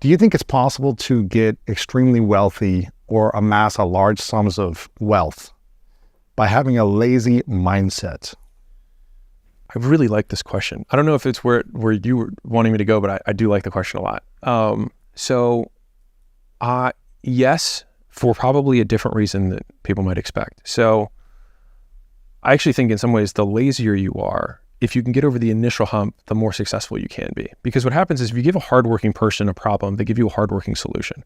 Do you think it's possible to get extremely wealthy or amass a large sums of wealth by having a lazy mindset? I really like this question. I don't know if it's where you were wanting me to go, but I do like the question a lot. Yes, for probably a different reason that people might expect. So I actually think in some ways, the lazier you are, if you can get over the initial hump, the more successful you can be. Because what happens is if you give a hardworking person a problem, they give you a hardworking solution.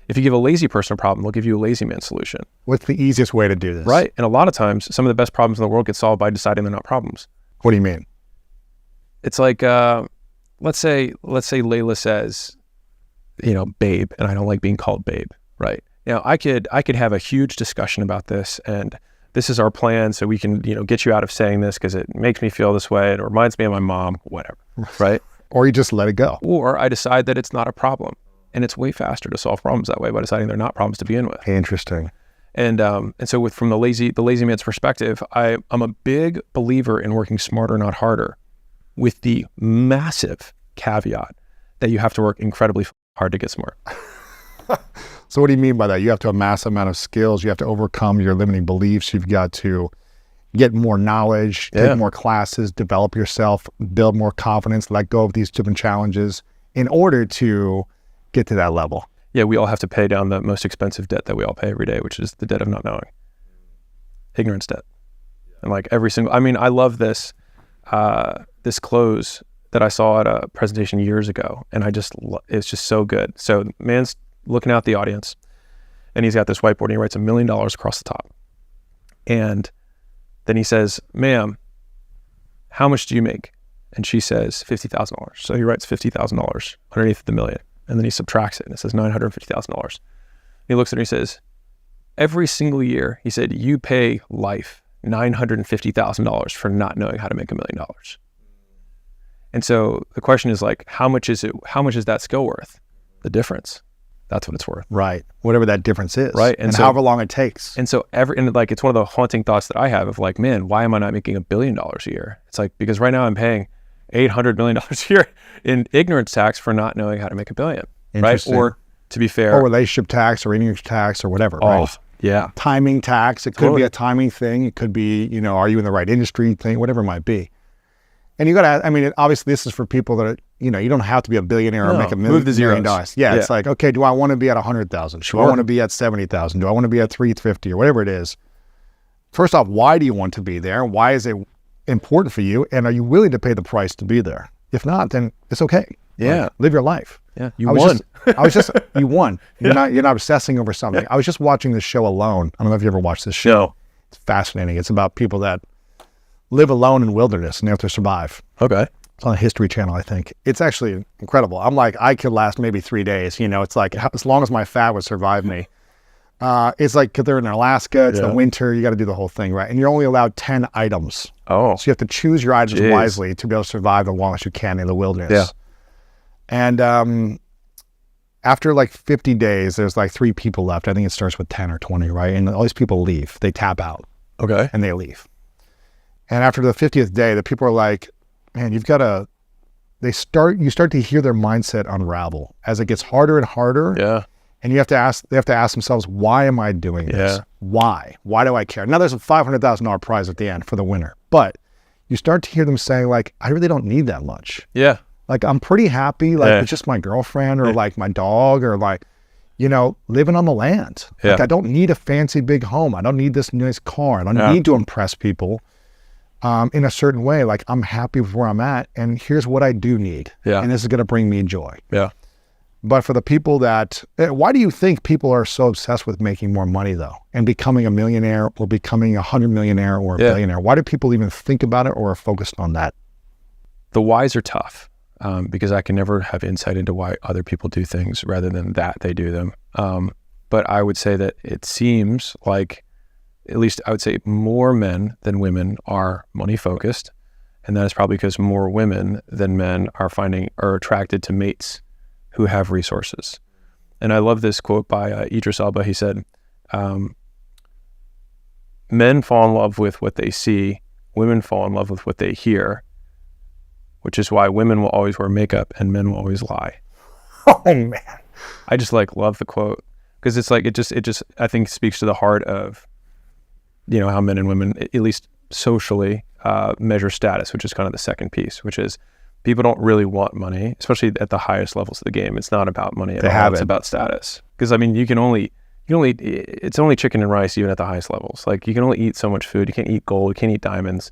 If you give a lazy person a problem, they'll give you a lazy man solution. What's the easiest way to do this? Right. And a lot of times, some of the best problems in the world get solved by deciding they're not problems. What do you mean? It's like, let's say Layla says, babe, and I don't like being called babe, right? Now, I could have a huge discussion about this, and this is our plan, so we can, get you out of saying this because it makes me feel this way. It reminds me of my mom, whatever, right? Or you just let it go. Or I decide that it's not a problem, and it's way faster to solve problems that way by deciding they're not problems to begin with. Interesting. And so from the lazy man's perspective, I'm a big believer in working smarter, not harder, with the massive caveat that you have to work incredibly hard to get smart. So what do you mean by that? You have to amass a amount of skills. You have to overcome your limiting beliefs. You've got to get more knowledge, take more classes, develop yourself, build more confidence, let go of these different challenges in order to get to that level. Yeah, we all have to pay down the most expensive debt that we all pay every day, which is the debt of not knowing. Ignorance debt. And I love this close that I saw at a presentation years ago. And it's just so good. So man's looking out the audience and he's got this whiteboard and he writes $1 million across the top. And then he says, ma'am, how much do you make? And she says $50,000. So he writes $50,000 underneath the million. And then he subtracts it and it says $950,000. He looks at her and he says, every single year, he said, you pay life $950,000 for not knowing how to make $1 million. And so the question is like, how much is that skill worth? The difference. That's what it's worth. Right. Whatever that difference is. Right. And so, however long it takes. And so it's one of the haunting thoughts that I have of like, man, why am I not making $1 billion a year? It's like, because right now I'm paying $800 million a year in ignorance tax for not knowing how to make $1 billion. Right. Or to be fair. Or relationship tax or ignorance tax or whatever. Oh, right? Yeah. Timing tax. It could be a timing thing. It could be, are you in the right industry thing, whatever it might be. And you got to, obviously this is for people that are, you don't have to be a billionaire or make $1 million. Yeah. It's like, okay, do I want to be at 100,000? Sure. Do I want to be at 70,000? Do I want to be at 350 or whatever it is? First off, why do you want to be there? Why is it important for you? And are you willing to pay the price to be there? If not, then it's okay. Yeah. Like, live your life. Yeah. You won. You won. You're not obsessing over something. I was just watching this show Alone. I don't know if you ever watched this show. No. It's fascinating. It's about people that live alone in wilderness and they have to survive. Okay. It's on the History Channel, I think. It's actually incredible. I'm like, I could last maybe 3 days. It's like, as long as my fat would survive me. It's like, because they're in Alaska, it's the winter, you got to do the whole thing, right? And you're only allowed 10 items. Oh. So you have to choose your items wisely to be able to survive the longest you can in the wilderness. Yeah. And after like 50 days, there's like 3 people left. I think it starts with 10 or 20, right? And all these people leave. They tap out. Okay. And they leave. And after the 50th day, the people are like, man, you start to hear their mindset unravel as it gets harder and harder. Yeah. And they have to ask themselves, why am I doing this? Yeah. Why? Why do I care? Now there's a $500,000 prize at the end for the winner, but you start to hear them saying like, I really don't need that much. Yeah. Like, I'm pretty happy, like with just my girlfriend or like my dog or like, living on the land. Yeah. Like, I don't need a fancy big home. I don't need this nice car. I don't need to impress people. In a certain way, like I'm happy with where I'm at and here's what I do need. Yeah. And this is going to bring me joy. Yeah. But for the people why do you think people are so obsessed with making more money though? And becoming a millionaire or becoming a 100 millionaire or a billionaire? Why do people even think about it or are focused on that? The whys are tough because I can never have insight into why other people do things rather than that they do them. But I would say that it seems like, at least I would say more men than women are money focused. And that is probably because more women than men are attracted to mates who have resources. And I love this quote by Idris Elba. He said, men fall in love with what they see, women fall in love with what they hear, which is why women will always wear makeup and men will always lie. Oh man. I just like love the quote because it's like, it just, I think speaks to the heart of, you know, how men and women, at least socially, measure status, which is kind of the second piece, which is people don't really want money, especially at the highest levels of the game. It's not about money at all. It's about status. Because I mean, you can only, it's only chicken and rice even at the highest levels. Like you can only eat so much food. You can't eat gold. You can't eat diamonds.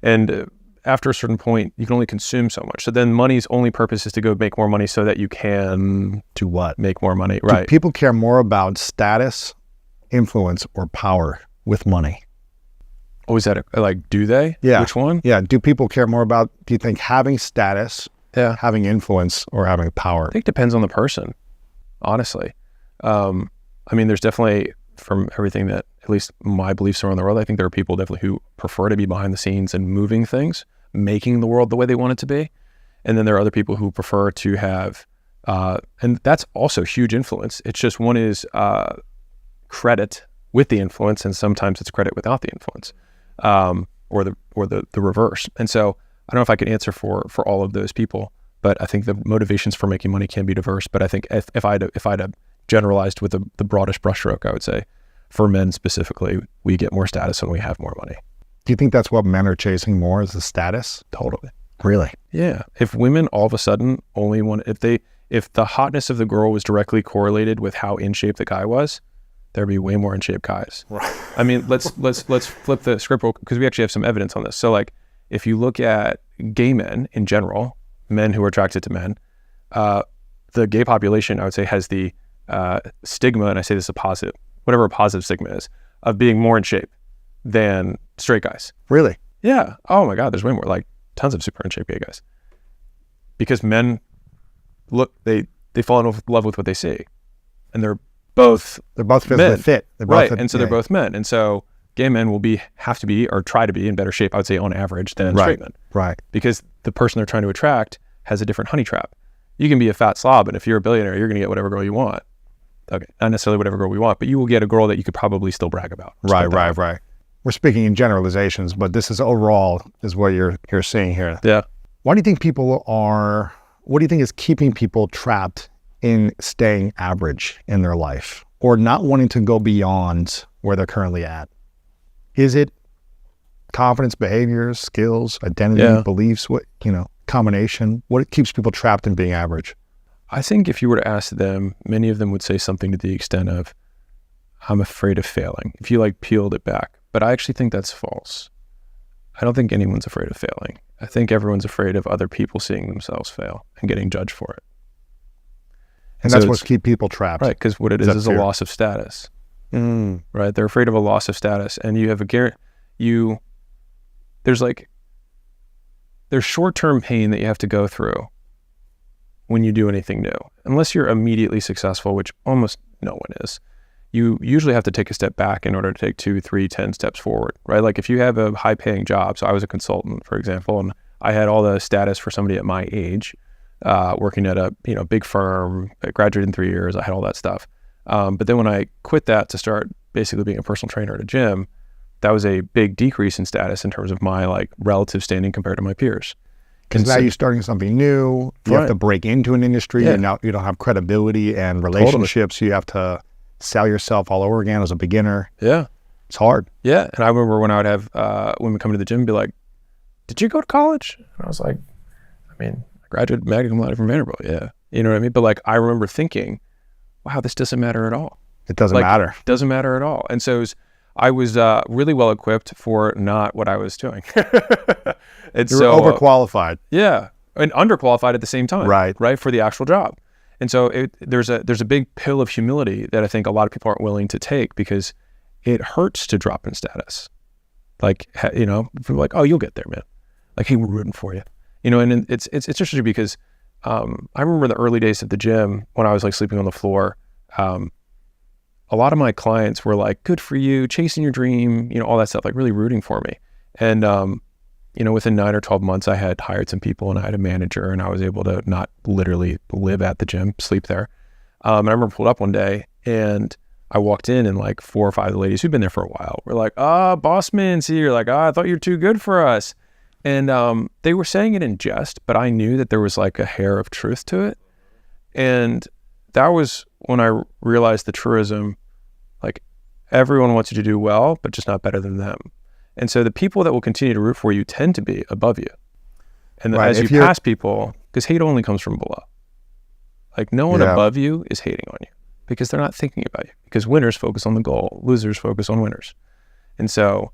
And after a certain point, you can only consume so much. So then money's only purpose is to go make more money so that you can do what? Make more money. Right. Do people care more about status, influence, or power with money? Oh, is that like, do they? Yeah. Which one? Yeah. Do people care more about, do you think having status, Yeah. having influence, or having power? I think it depends on the person, honestly. I mean, there's definitely, from everything that, at least my beliefs around the world, I think there are people definitely who prefer to be behind the scenes and moving things, making the world the way they want it to be. And then there are other people who prefer to have, and that's also huge influence. It's just one is credit with the influence, and sometimes it's credit without the influence, or the reverse. And so I don't know if I could answer for all of those people, but I think the motivations for making money can be diverse. But I think if I'd have generalized with the broadest brushstroke, I would say for men specifically, we get more status when we have more money. Do you think that's what men are chasing more, is the status? Totally. Really? Yeah. If women all of a sudden only want, if the hotness of the girl was directly correlated with how in shape the guy was, there'd be way more in shape guys. Right. I mean, let's flip the script because we actually have some evidence on this. So like, if you look at gay men in general, men who are attracted to men, the gay population, I would say, has the stigma, and I say this is a positive, whatever a positive stigma is, of being more in shape than straight guys. Really? Yeah. Oh my God, there's way more, like tons of super in shape gay guys. Because men look, they fall in love with what they see. And they're both physically men. fit. They're both right. And so they're both men. And so gay men will have to be, or try to be in better shape, I would say on average, than straight men. Right. Because the person they're trying to attract has a different honey trap. You can be a fat slob, and if you're a billionaire, you're going to get whatever girl you want. Okay, not necessarily whatever girl we want, but you will get a girl that you could probably still brag about. Right. We're speaking in generalizations, but this is overall is what you're seeing here. Yeah. What do you think is keeping people trapped in staying average in their life or not wanting to go beyond where they're currently at? Is it confidence, behaviors, skills, identity, beliefs, combination? What keeps people trapped in being average? I think if you were to ask them, many of them would say something to the extent of, I'm afraid of failing, if you like peeled it back. But I actually think that's false. I don't think anyone's afraid of failing. I think everyone's afraid of other people seeing themselves fail and getting judged for it. And that's what's keep people trapped. Right, because what it is a loss of status. Right, they're afraid of a loss of status. And you have there's short-term pain that you have to go through when you do anything new. Unless you're immediately successful, which almost no one is, you usually have to take a step back in order to take 2, 3, 10 steps forward, right? Like if you have a high-paying job, so I was a consultant, for example, and I had all the status for somebody at my age, working at a big firm. I graduated in 3 years. I had all that stuff. But then when I quit that to start basically being a personal trainer at a gym, that was a big decrease in status in terms of my like relative standing compared to my peers. Because now you're starting something new. You have to break into an industry, and now you don't have credibility and relationships. Totally. You have to sell yourself all over again as a beginner. Yeah. It's hard. Yeah. And I remember when I would have women come to the gym and be like, did you go to college? And I was like, I mean, I graduated magna cum laude from Vanderbilt. Yeah. You know what I mean? But like, I remember thinking, wow, this doesn't matter at all. It doesn't matter. It doesn't matter at all. And so I was really well equipped for not what I was doing. And you were overqualified. Yeah. And underqualified at the same time. Right. For the actual job. And so there's a big pill of humility that I think a lot of people aren't willing to take because it hurts to drop in status. Like, like, oh, you'll get there, man. Like, hey, we're rooting for you. And it's interesting because I remember the early days at the gym when I was like sleeping on the floor. A lot of my clients were like, good for you, chasing your dream, all that stuff, like really rooting for me. And, within 9 or 12 months, I had hired some people and I had a manager and I was able to not literally live at the gym, sleep there. And I remember pulled up one day and I walked in and like 4 or 5 of the ladies who'd been there for a while were like, boss man's here. Like, I thought you were too good for us. And they were saying it in jest, but I knew that there was like a hair of truth to it. And that was when I realized the truism, like everyone wants you to do well, but just not better than them. And so the people that will continue to root for you tend to be above you. And as you pass people, because hate only comes from below. Like no one above you is hating on you because they're not thinking about you, because winners focus on the goal, losers focus on winners. And so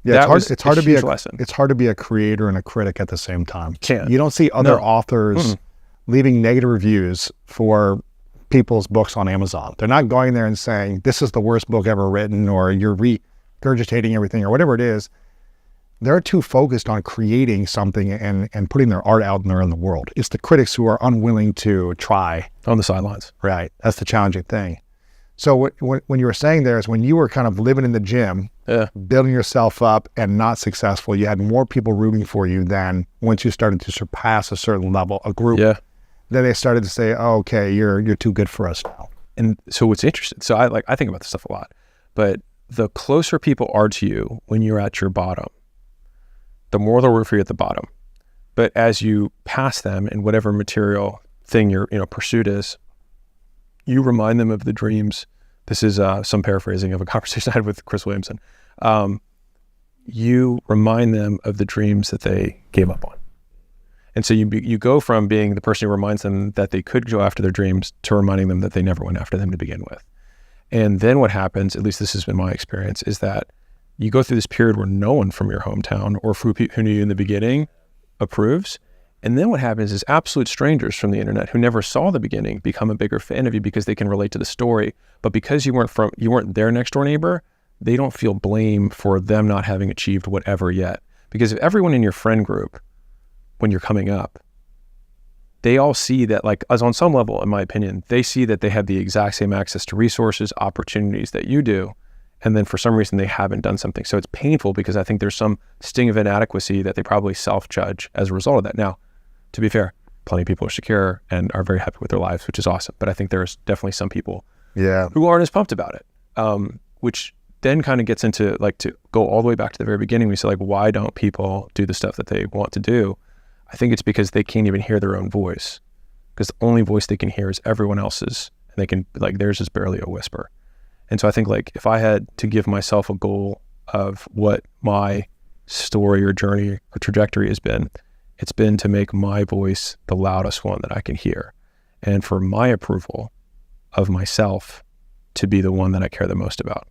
it's hard to be a creator and a critic at the same time. Can't. You don't see other authors leaving negative reviews for people's books on Amazon. They're not going there and saying, this is the worst book ever written, or you're regurgitating everything, or whatever it is. They're too focused on creating something and putting their art out there in the world. It's the critics who are unwilling to try. On the sidelines. Right. That's the challenging thing. So when you were saying there is when you were kind of living in the gym, building yourself up and not successful, you had more people rooting for you than once you started to surpass a certain level, a group. Yeah. Then they started to say, oh, okay, you're too good for us now. And so what's interesting, so I think about this stuff a lot, but the closer people are to you when you're at your bottom, the more they'll root for you at the bottom. But as you pass them in whatever material thing your pursuit is, you remind them of the dreams. This is some paraphrasing of a conversation I had with Chris Williamson. You remind them of the dreams that they gave up on. And so you go from being the person who reminds them that they could go after their dreams to reminding them that they never went after them to begin with. And then what happens, at least this has been my experience, is that you go through this period where no one from your hometown or who knew you in the beginning approves. And then what happens is absolute strangers from the internet who never saw the beginning become a bigger fan of you because they can relate to the story. But because you weren't their next door neighbor, they don't feel blame for them not having achieved whatever yet. Because if everyone in your friend group, when you're coming up, they all see that, like, as on some level, in my opinion, they see that they have the exact same access to resources, opportunities that you do. And then for some reason they haven't done something. So it's painful because I think there's some sting of inadequacy that they probably self-judge as a result of that. Now, to be fair, plenty of people are secure and are very happy with their lives, which is awesome. But I think there's definitely some people who aren't as pumped about it, which then kind of gets into, like, to go all the way back to the very beginning. We say, like, why don't people do the stuff that they want to do? I think it's because they can't even hear their own voice, because the only voice they can hear is everyone else's, and they can, like, theirs is barely a whisper. And so I think, like, if I had to give myself a goal of what my story or journey or trajectory has been, it's been to make my voice the loudest one that I can hear, and for my approval of myself to be the one that I care the most about.